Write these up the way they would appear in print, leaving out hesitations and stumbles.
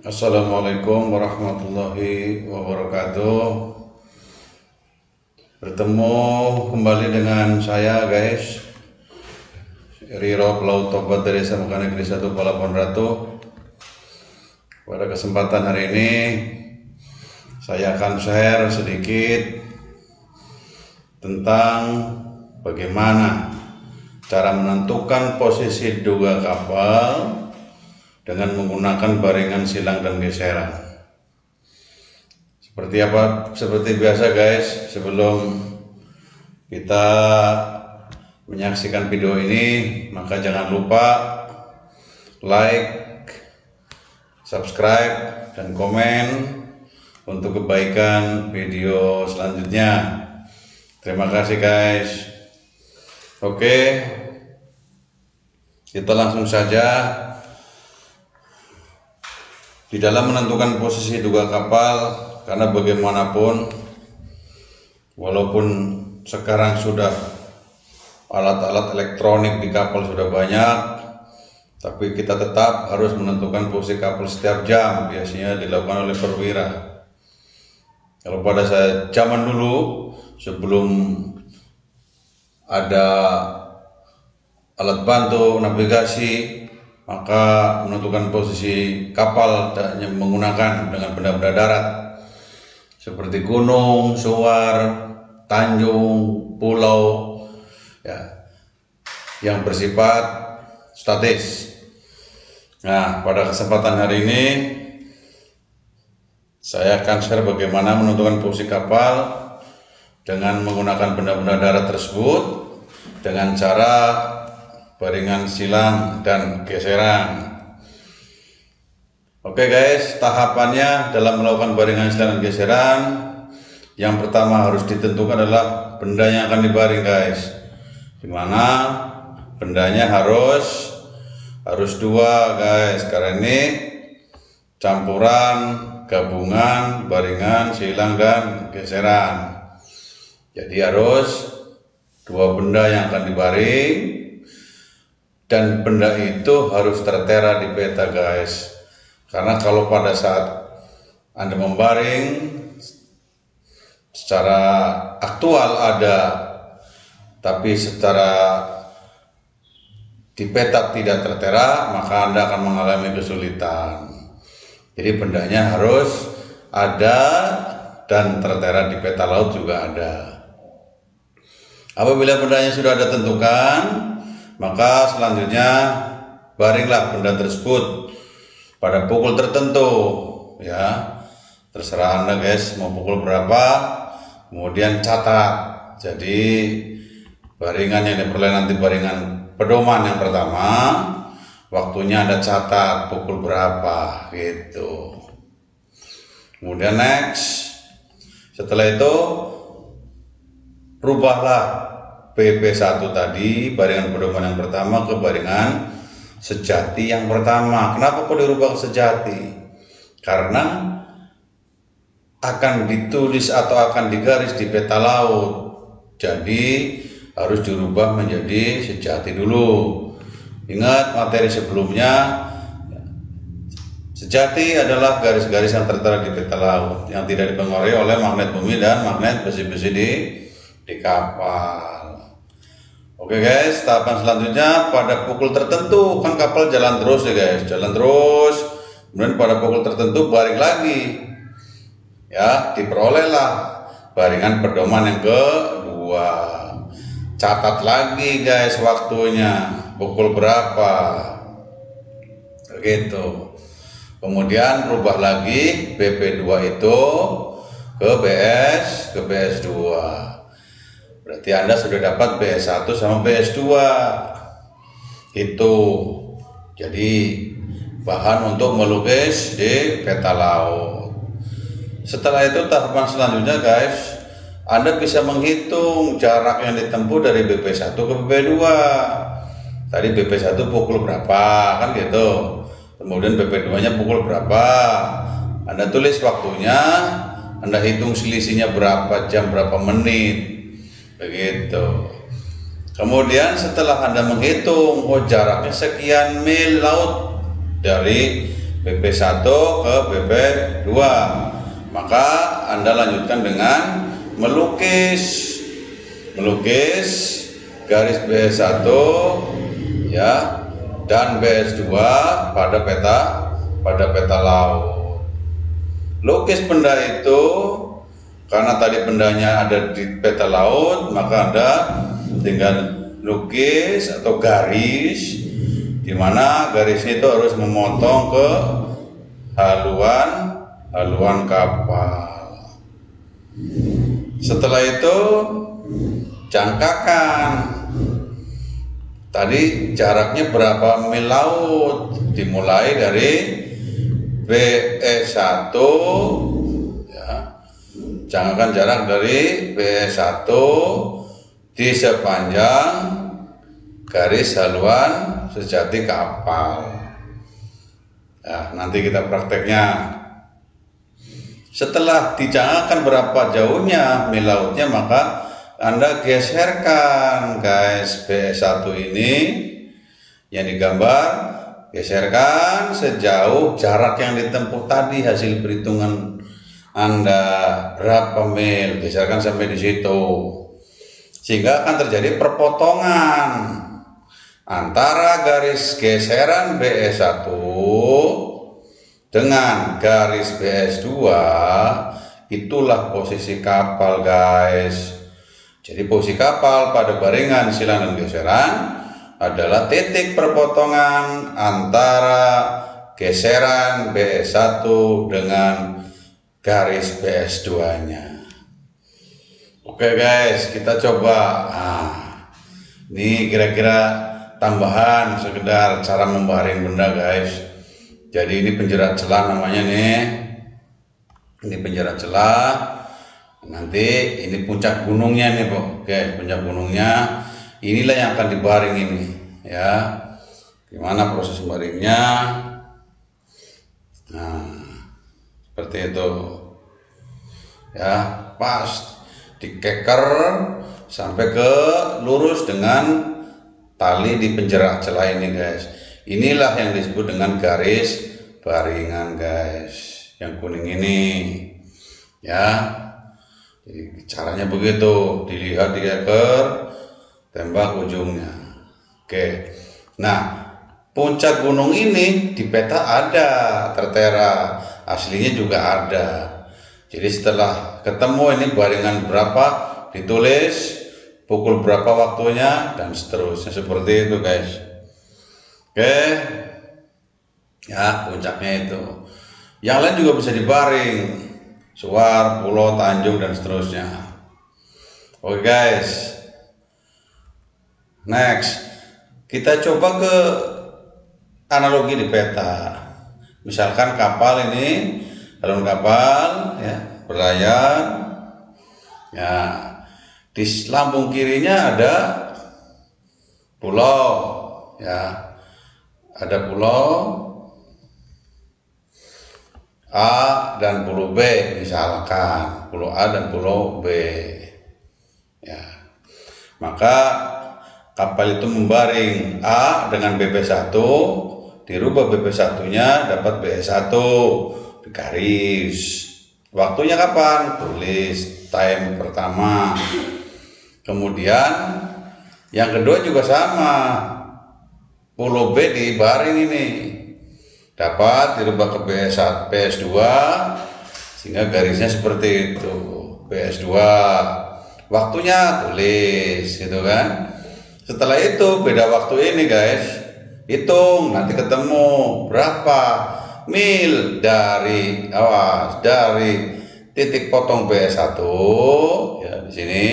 Assalamualaikum warahmatollahi wabarakatuh. Bertemu kembali dengan saya guys, Riro Pelaut Tobat dari SMA Negeri 1 Palabuhan Ratu. Pada kesempatan hari ini saya akan share sedikit tentang bagaimana cara menentukan posisi duga kapal dengan menggunakan baringan silang dan geseran. Seperti biasa guys, sebelum kita menyaksikan video ini, maka jangan lupa like, subscribe, dan komen untuk kebaikan video selanjutnya. Terima kasih guys. Oke, kita langsung saja. Di dalam menentukan posisi duga kapal, karena bagaimanapun walaupun sekarang sudah alat-alat elektronik di kapal sudah banyak, tapi kita tetap harus menentukan posisi kapal setiap jam. Biasanya dilakukan oleh perwira. Kalau pada zaman dulu, sebelum ada alat bantu navigasi, maka menentukan posisi kapal menggunakan dengan benda-benda darat seperti gunung, suar, tanjung, pulau, ya, yang bersifat statis. Nah, pada kesempatan hari ini saya akan share bagaimana menentukan posisi kapal dengan menggunakan benda-benda darat tersebut dengan cara baringan silang dan geseran. Oke guys, tahapannya dalam melakukan baringan silang dan geseran, yang pertama harus ditentukan adalah benda yang akan dibaring guys, dimana bendanya harus dua guys, karena ini campuran gabungan baringan silang dan geseran. Jadi harus dua benda yang akan dibaring, dan benda itu harus tertera di peta guys. Karena kalau pada saat Anda membaring secara aktual ada, tapi secara di peta tidak tertera, maka Anda akan mengalami kesulitan. Jadi bendanya harus ada dan tertera di peta laut juga ada. Apabila bendanya sudah ada tentukan, maka selanjutnya baringlah benda tersebut pada pukul tertentu, ya, terserah Anda guys mau pukul berapa. Kemudian catat, jadi baringan yang diperoleh nanti baringan pedoman yang pertama, waktunya Anda catat pukul berapa gitu. Kemudian next, setelah itu rubahlah BP1 tadi, baringan pedoman yang pertama, ke baringan sejati yang pertama. Kenapa kok dirubah ke sejati? Karena akan ditulis atau akan digaris di peta laut, jadi harus dirubah menjadi sejati dulu. Ingat materi sebelumnya, sejati adalah garis-garis yang tertera di peta laut yang tidak dipengaruhi oleh magnet bumi dan magnet besi-besi di kapal. Oke guys, tahapan selanjutnya pada pukul tertentu, kan kapal jalan terus ya guys, jalan terus. Kemudian pada pukul tertentu baring lagi, ya, diperolehlah baringan pedoman yang kedua. Catat lagi guys waktunya, pukul berapa, begitu. Kemudian rubah lagi BP2 itu ke BS2. Berarti Anda sudah dapat BS1 sama BS2. Itu jadi bahan untuk melukis di peta laut. Setelah itu tahapan selanjutnya guys, Anda bisa menghitung jarak yang ditempuh dari BP1 ke BP2. Tadi BP1 pukul berapa, kan gitu. Kemudian BP2 nya pukul berapa. Anda tulis waktunya, Anda hitung selisihnya berapa jam, berapa menit, begitu. Kemudian setelah Anda menghitung, oh jaraknya sekian mil laut dari BP1 ke BP2. Maka Anda lanjutkan dengan melukis garis BS1 ya dan BS2 pada peta laut. Lukis benda itu, karena tadi bendanya ada di peta laut, maka Anda tinggal lukis atau garis, di mana garisnya itu harus memotong ke haluan kapal. Setelah itu jangkakan. Tadi jaraknya berapa mil laut? Dimulai dari BE1 ya. Jangkakan jarak dari BE1 di sepanjang garis haluan sejati kapal. Ya, nanti kita prakteknya. Setelah dijangkakan berapa jauhnya mil lautnya, maka Anda geserkan guys BS1 ini yang digambar, geserkan sejauh jarak yang ditempuh tadi hasil perhitungan Anda berapa mil, geserkan sampai di situ. Sehingga akan terjadi perpotongan antara garis geseran BS1 dengan garis BS2. Itulah posisi kapal guys. Jadi posisi kapal pada baringan silang dan geseran adalah titik perpotongan antara geseran BS1 dengan garis BS2-nya. Oke guys, kita coba. Ini kira-kira tambahan sekedar cara membaring benda guys. Jadi ini penjerat celah namanya nih. Ini penjerat celah. Nanti ini puncak gunungnya nih, Bu. Oke, puncak gunungnya. Inilah yang akan dibaring ini, ya. Gimana proses baringnya? Nah, seperti itu. Ya, pas dikeker sampai ke lurus dengan tali di penjerat celah ini, guys. Inilah yang disebut dengan garis baringan, guys. Yang kuning ini, ya. Jadi caranya begitu, dilihat dikeker, tembak ujungnya. Oke. Nah, puncak gunung ini di peta ada tertera, aslinya juga ada. Jadi setelah ketemu ini baringan berapa, ditulis pukul berapa waktunya dan seterusnya, seperti itu guys. Oke. Ya, puncaknya itu. Yang lain juga bisa dibaring. Suar, Pulau, Tanjung, dan seterusnya. Oke guys. Next, kita coba ke analogi di peta. Misalkan kapal ini, haluan kapal, ya, berlayar. Ya, di lambung kirinya ada pulau, ya, ada pulau A dan pulau B, misalkan pulau A dan pulau B, ya. Maka kapal itu membaring A dengan BP1, dirubah BP1-nya dapat BS1 di garis. Waktunya kapan? Tulis time pertama. Kemudian yang kedua juga sama, pulau B dibaring ini. Dapat dirubah ke BS2 sehingga garisnya seperti itu, BS2. Waktunya tulis gitu kan. Setelah itu beda waktu ini guys, hitung nanti ketemu berapa mil dari dari titik potong BS1 ya di sini.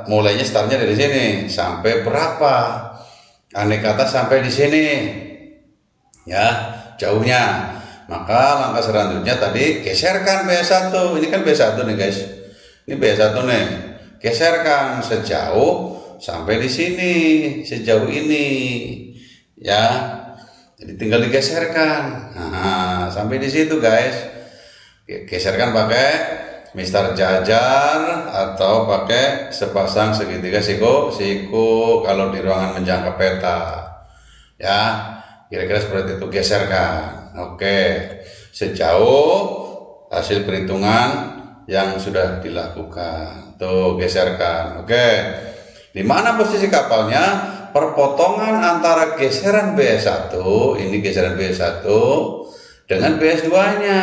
Mulainya startnya dari sini sampai berapa? Andai kata sampai di sini. Ya, jauhnya. Maka langkah selanjutnya tadi geserkan BS1. Ini kan BS1 nih guys. Ini BS1 nih. Geserkan sejauh sampai di sini, sejauh ini. Ya. Jadi tinggal digeserkan. Nah, sampai di situ guys. Geserkan pakai Mister Jajar atau pakai sepasang segitiga siku kalau di ruangan menjangka peta. Ya. Kira-kira seperti itu, geserkan. Oke, sejauh hasil perhitungan yang sudah dilakukan. Tuh, geserkan. Oke. Di mana posisi kapalnya? Perpotongan antara geseran BS1, ini geseran BS1 dengan BS2-nya.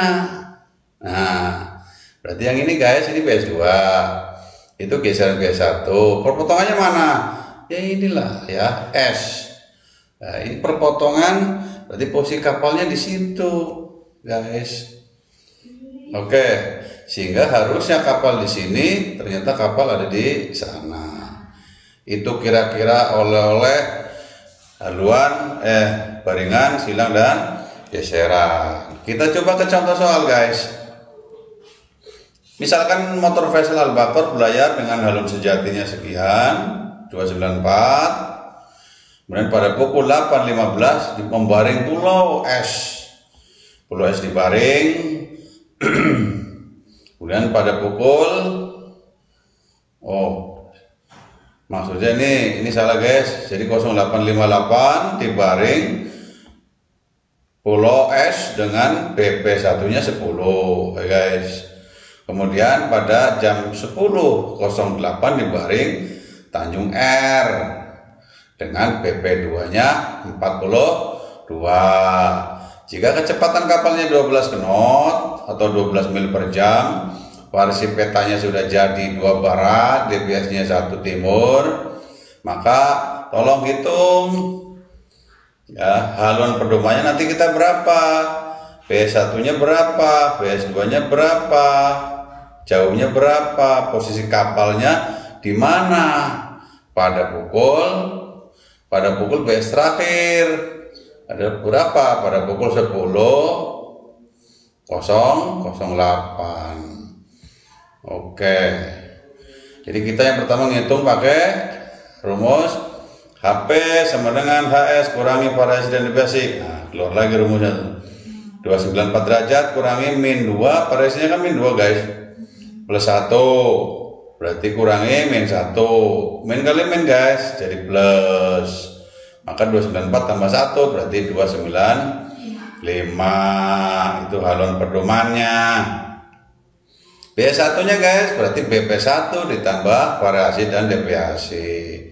Nah, berarti yang ini guys, ini BS2. Itu geseran BS1. Perpotongannya mana? Ya inilah ya, S. Nah, ini perpotongan, berarti posisi kapalnya di situ, guys. Oke, sehingga harusnya kapal di sini, ternyata kapal ada di sana. Itu kira-kira oleh-oleh haluan, baringan, silang dan geseran. Kita coba ke contoh soal, guys. Misalkan motor vessel Al-Baqarah berlayar dengan haluan sejatinya sekian, 294. Kemudian pada pukul 8.15 membaring pulau S. Pulau S dibaring. Kemudian pada pukul maksudnya ini salah guys. Jadi 0858 dibaring pulau S dengan BP1 nya 10 ya guys. Kemudian pada jam 10.08 dibaring Tanjung R dengan BP2 nya 42. Jika kecepatan kapalnya 12 knot atau 12 mil per jam, variasi petanya sudah jadi 2 barat, DBS-nya 1 timur, maka tolong hitung ya haluan pedomannya nanti kita berapa, BS1-nya berapa, BS2-nya berapa, jauhnya berapa, posisi kapalnya di mana pada pukul BS terakhir ada berapa, pada pukul 10.008. Oke, jadi kita yang pertama ngitung pakai rumus HP sama dengan HS kurangi variasi dan deviasi. Nah, keluar lagi rumusnya. 294 derajat kurangi min 2, variasinya kan min 2 guys, plus 1, berarti kurangi min 1, min kali min guys, jadi plus. Maka 294 tambah 1 berarti 295. Itu haluan pedomannya. BS1 nya guys berarti BP1 ditambah variasi dan deviasi.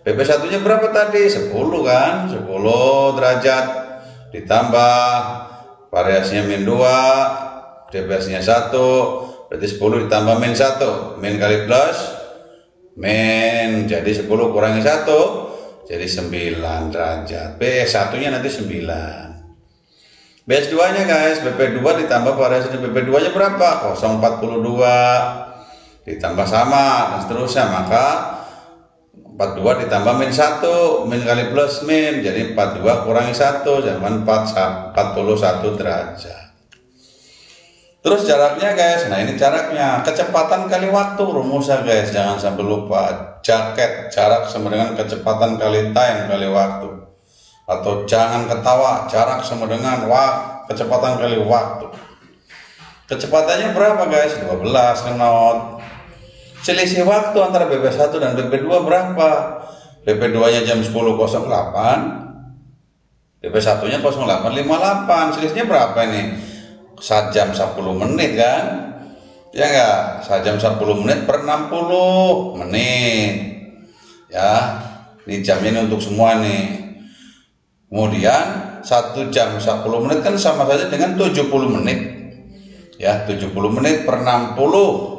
BP1 nya berapa tadi? 10 kan? 10 derajat ditambah variasinya min 2, deviasinya 1, berarti 10 ditambah min 1, min kali plus min, jadi 10 kurangi 1 jadi 9 derajat. BS1 nya nanti 9. BS2 nya guys, BP2 ditambah variasi BP2 nya berapa? 042 ditambah sama dan seterusnya, maka 42 ditambah min 1, min kali plus min, jadi 42 kurangi 1 jangan 41 derajat. Terus jaraknya guys, nah ini jaraknya, kecepatan kali waktu rumusnya guys, jangan sampai lupa. Jaket, jarak sama dengan kecepatan kali time kali waktu. Atau jangan ketawa, jarak sama dengan kecepatan kali waktu. Kecepatannya berapa guys? 12 knot. Selisih waktu antara BP1 dan BP2 berapa? BP2 nya jam 10.08, BP1 nya 08.58. Selisihnya berapa ini? 1 jam 10 menit kan? Ya enggak? 1 jam 10 menit per 60 menit. Ya, ini jamnya ini untuk semua nih. Kemudian 1 jam 10 menit kan sama saja dengan 70 menit. Ya, 70 menit per 60.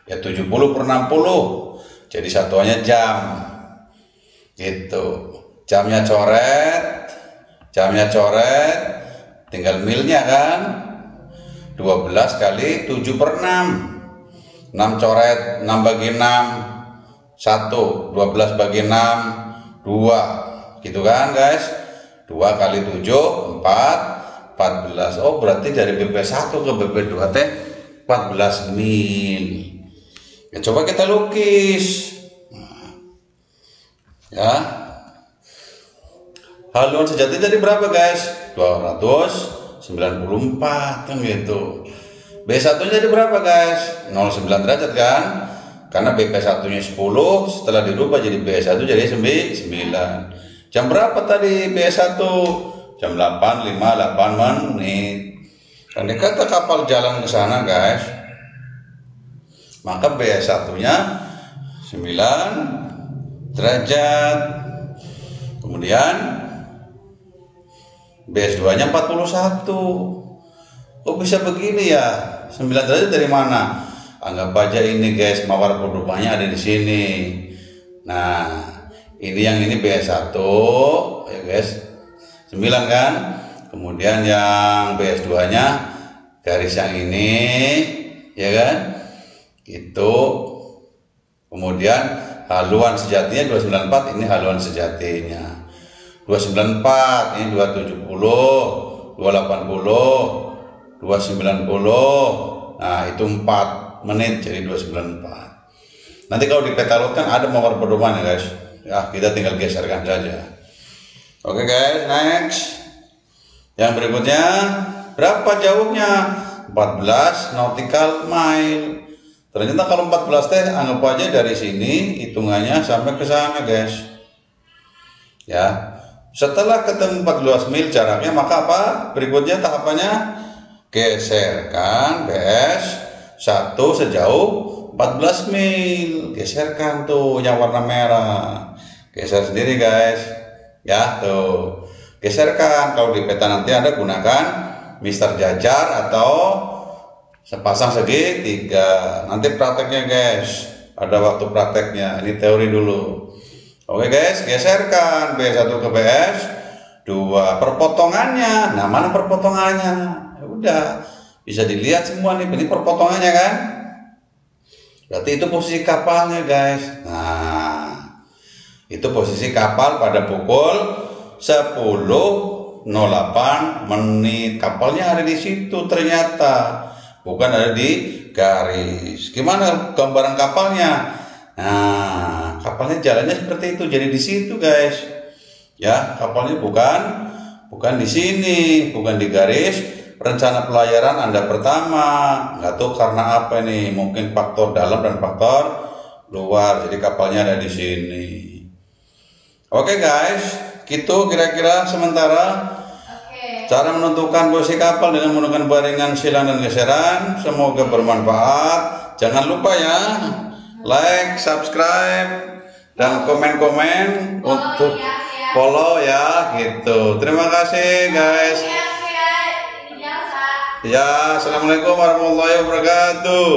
Ya, 70 per 60. Jadi satuannya jam. Gitu. Jamnya coret. Tinggal milnya kan. 12 kali 7 per 6. 6 coret, 6 bagi 6 1, 12 bagi 6 2. Gitu kan guys, 2 kali 7 4, 14. Oh berarti dari BP1 ke BP2 teh 14 mil. Ya coba kita lukis. Ya, haluan sejati tadi berapa guys? 294 kan gitu. B1 nya jadi berapa guys? 09 derajat kan? Karena BP1 nya 10, setelah dirubah jadi B1 jadi 9. Jam berapa tadi BS1? Jam 8:58 menit. Dan kata kapal jalan ke sana, guys. Maka BS1-nya 9 derajat. Kemudian BS2-nya 41. Kok bisa begini ya? 9 derajat dari mana? Anggap aja ini, guys, mawar perubahannya ada di sini. Nah, ini BS1 ya, guys. 9 kan? Kemudian yang BS2-nya garis yang ini, ya kan? Itu. Kemudian haluan sejatinya 294, ini haluan sejatinya. 294, ini 270, 280, 290. Nah, itu 4 menit jadi 294. Nanti kalau di peta laut kan ada mawar pedoman ya, guys. Ya, kita tinggal geserkan saja. Oke, guys, next. Yang berikutnya, berapa jauhnya? 14 nautical mile. Ternyata kalau 14 teh anggap aja dari sini hitungannya sampai ke sana, guys. Ya. Setelah ketemu 14 mil jaraknya, maka apa? Berikutnya tahapannya geserkan BS1 sejauh 14 mil. Geserkan tuh yang warna merah. Geser sendiri, guys. Ya, tuh. Geserkan. Kalau di peta nanti Anda gunakan Mister Jajar atau sepasang segitiga. Nanti prakteknya, guys. Ada waktu prakteknya. Ini teori dulu. Oke, guys, geserkan BS1 ke BS2. Perpotongannya. Nah, mana perpotongannya? Ya udah, bisa dilihat semua nih. Ini perpotongannya kan? Berarti itu posisi kapalnya, guys. Nah, itu posisi kapal pada pukul 10:08 menit. Kapalnya ada di situ ternyata. Bukan ada di garis. Gimana gambaran kapalnya? Nah, kapalnya jalannya seperti itu. Jadi di situ, guys. Ya, kapalnya bukan di sini, bukan di garis rencana pelayaran Anda pertama. Nggak tahu karena apa ini. Mungkin faktor dalam dan faktor luar. Jadi kapalnya ada di sini. Oke, guys, gitu kira-kira sementara cara menentukan posisi kapal dengan menggunakan baringan, silang, dan geseran. Semoga bermanfaat. Jangan lupa ya, like, subscribe, dan komen-komen untuk follow ya, gitu. Terima kasih, guys. Ya, assalamualaikum warahmatullahi wabarakatuh.